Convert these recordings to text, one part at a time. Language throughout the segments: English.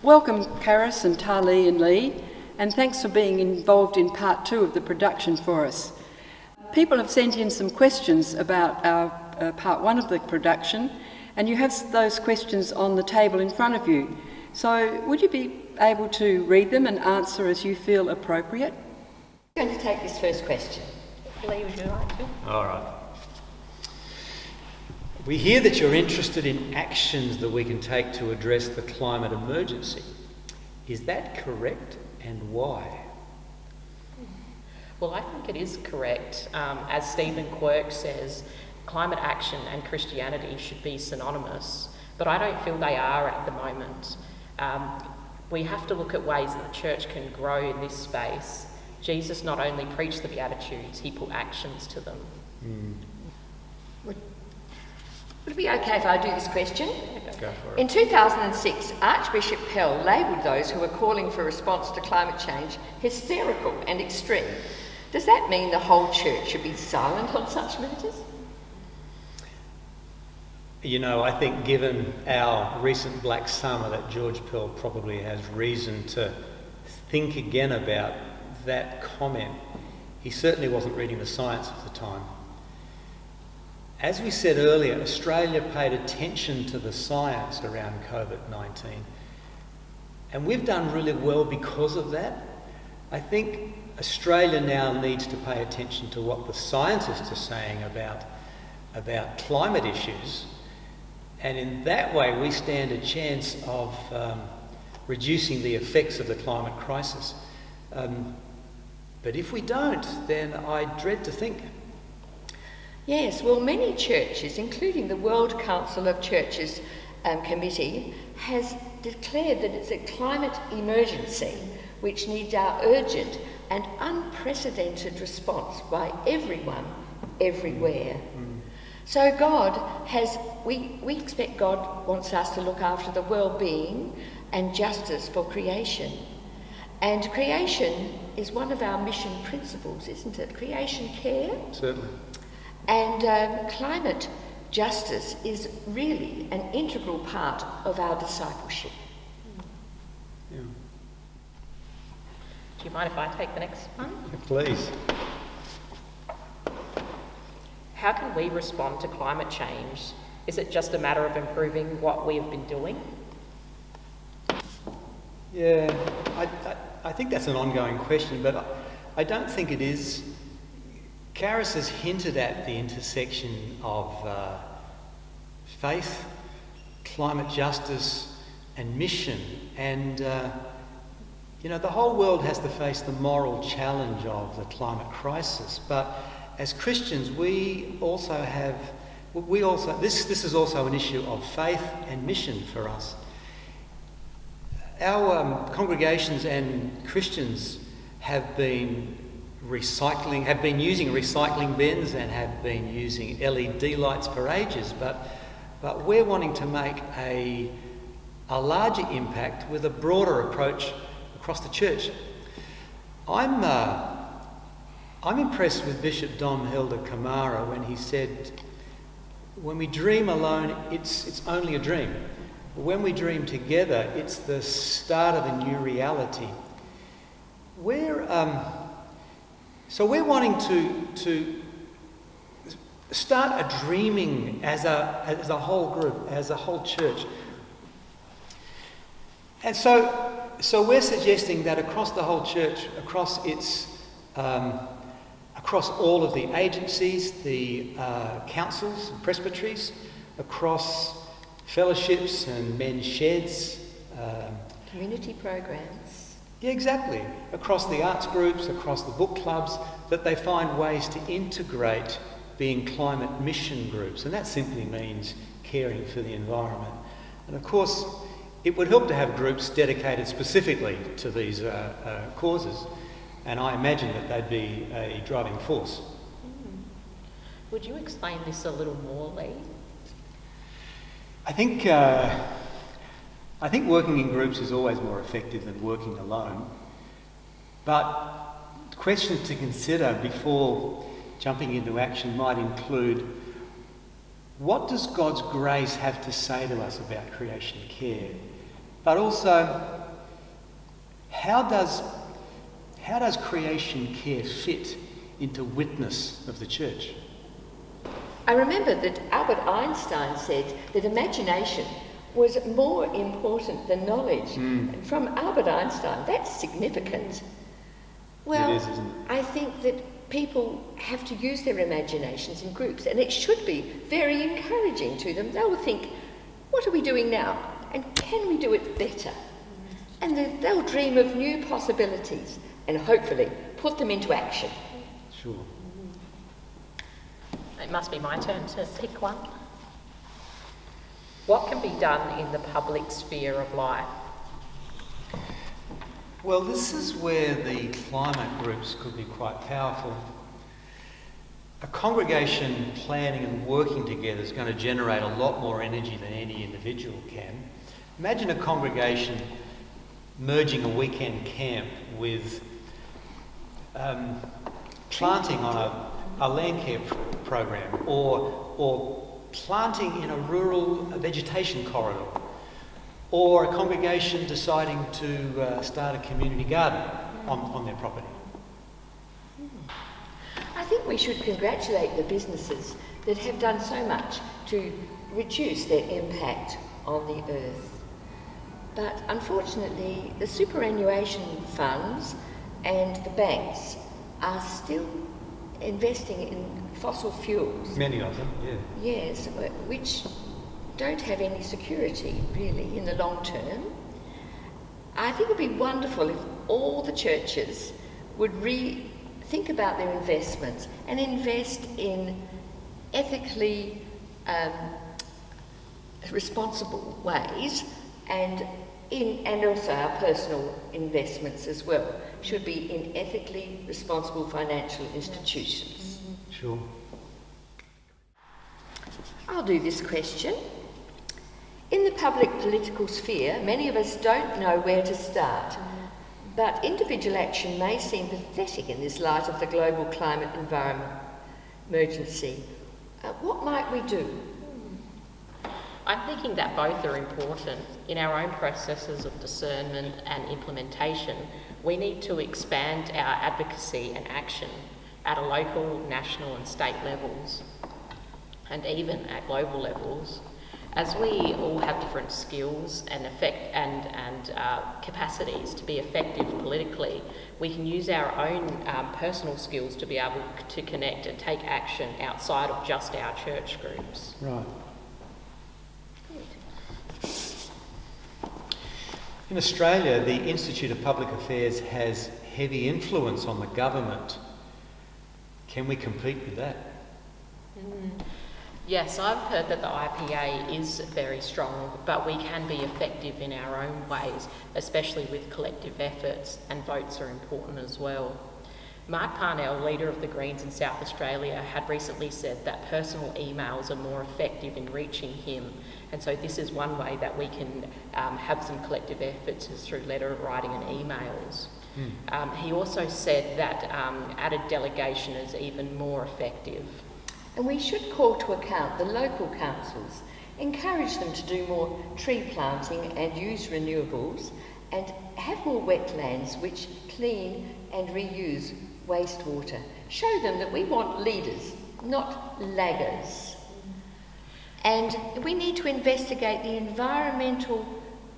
Welcome, Carys and Tarlee and Leigh, and thanks for being involved in part 2 of the production for us. People have sent in some questions about our part 1 of the production, and you have those questions on the table in front of you. So would you be able to read them and answer as you feel appropriate? I'm going to take this first question. Leigh, would you like to? All right. We hear that you're interested in actions that we can take to address the climate emergency. Is that correct, and why? Well, I think it is correct. As Stephen Quirk says, climate action and Christianity should be synonymous, but I don't feel they are at the moment. We have to look at ways that the church can grow in this space. Jesus not only preached the Beatitudes, he put actions to them. Would it be okay if I do this question? Go for it. In 2006, Archbishop Pell labelled those who were calling for a response to climate change hysterical and extreme. Does that mean the whole church should be silent on such matters? You know, I think given our recent Black Summer that George Pell probably has reason to think again about that comment. He certainly wasn't reading the science at the time. As we said earlier, Australia paid attention to the science around COVID-19, and we've done really well because of that. I think Australia now needs to pay attention to what the scientists are saying about climate issues, and in that way we stand a chance of reducing the effects of the climate crisis. But if we don't, then I dread to think. Yes, well, many churches, including the World Council of Churches Committee, has declared that it's a climate emergency which needs our urgent and unprecedented response by everyone, everywhere. So we expect God wants us to look after the well-being and justice for creation. And creation is one of our mission principles, isn't it? Creation care. Certainly. And climate justice is really an integral part of our discipleship. Yeah. Do you mind if I take the next one? Please. How can we respond to climate change? Is it just a matter of improving what we have been doing? Yeah, I think that's an ongoing question, but I don't think it is. Carys has hinted at the intersection of faith, climate justice and mission, and the whole world has to face the moral challenge of the climate crisis, but as Christians this is also an issue of faith and mission for us. Our congregations and Christians have been using recycling bins and have been using LED lights for ages, but we're wanting to make a larger impact with a broader approach across the church. I'm impressed with Bishop Dom Helder Kamara when he said, when we dream alone, it's only a dream. When we dream together, it's the start of a new reality. So we're wanting to start a dreaming as a whole group, as a whole church. And so we're suggesting that across the whole church, across all of the agencies, the councils and presbyteries, across fellowships and men's sheds, Community programs. yeah, exactly. Across the arts groups, across the book clubs, that they find ways to integrate being climate mission groups. And that simply means caring for the environment. And of course, it would help to have groups dedicated specifically to these causes. And I imagine that they'd be a driving force. Would you explain this a little more, Leigh? I think working in groups is always more effective than working alone. But questions to consider before jumping into action might include, what does God's grace have to say to us about creation care? But also, how does creation care fit into witness of the church? I remember that Albert Einstein said that imagination was more important than knowledge. And from Albert Einstein, that's significant. Well, It is, isn't it? I think that people have to use their imaginations in groups, and it should be very encouraging to them. They will think, what are we doing now? And can we do it better? And they'll dream of new possibilities and hopefully put them into action. Sure. It must be my turn to pick one. What can be done in the public sphere of life? Well, this is where the climate groups could be quite powerful. A congregation planning and working together is going to generate a lot more energy than any individual can. Imagine a congregation merging a weekend camp with planting on a land care program, or planting in a rural vegetation corridor, or a congregation deciding to start a community garden on their property. I think we should congratulate the businesses that have done so much to reduce their impact on the earth. But unfortunately, the superannuation funds and the banks are still investing in fossil fuels. Many of them, yeah. Yes, which don't have any security, really, in the long term. I think it would be wonderful if all the churches would think about their investments and invest in ethically responsible ways, and also our personal investments as well should be in ethically responsible financial institutions. Sure. I'll do this question. In the public political sphere, many of us don't know where to start, but individual action may seem pathetic in this light of the global climate environment emergency. What might we do? I'm thinking that both are important. In our own processes of discernment and implementation, we need to expand our advocacy and action at a local, national and state levels, and even at global levels. As we all have different skills and capacities to be effective politically, we can use our own personal skills to be able to connect and take action outside of just our church groups. Right. In Australia, the Institute of Public Affairs has heavy influence on the government. Can we compete with that? Yes, I've heard that the IPA is very strong, but we can be effective in our own ways, especially with collective efforts, and votes are important as well. Mark Parnell, leader of the Greens in South Australia, had recently said that personal emails are more effective in reaching him, and so this is one way that we can have some collective efforts is through letter writing and emails. He also said that added delegation is even more effective. And we should call to account the local councils, encourage them to do more tree planting and use renewables, and have more wetlands which clean and reuse wastewater. Show them that we want leaders, not laggers. And we need to investigate the environmental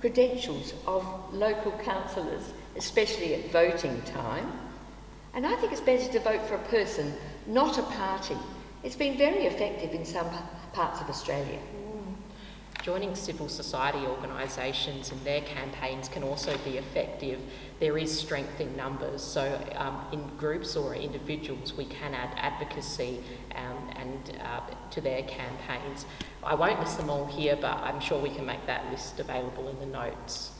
credentials of local councillors, especially at voting time. And I think it's better to vote for a person, not a party. It's been very effective in some parts of Australia. Joining civil society organisations in their campaigns can also be effective. There is strength in numbers, so in groups or individuals we can add advocacy to their campaigns. I won't list them all here, but I'm sure we can make that list available in the notes.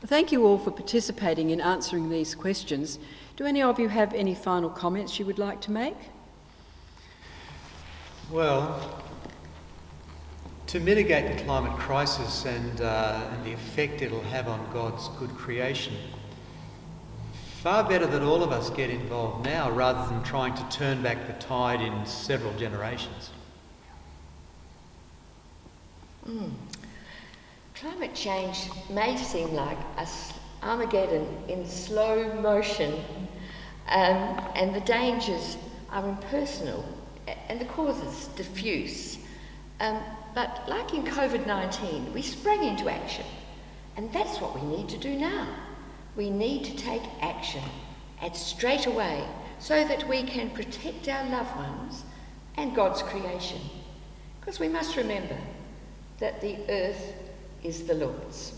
Well, thank you all for participating in answering these questions. Do any of you have any final comments you would like to make? Well, to mitigate the climate crisis and the effect it'll have on God's good creation, far better that all of us get involved now rather than trying to turn back the tide in several generations. Climate change may seem like Armageddon in slow motion, and the dangers are impersonal and the causes diffuse. But like in COVID-19, we sprang into action, and that's what we need to do now. We need to take action, and straight away, so that we can protect our loved ones and God's creation. Because we must remember that the earth is the Lord's.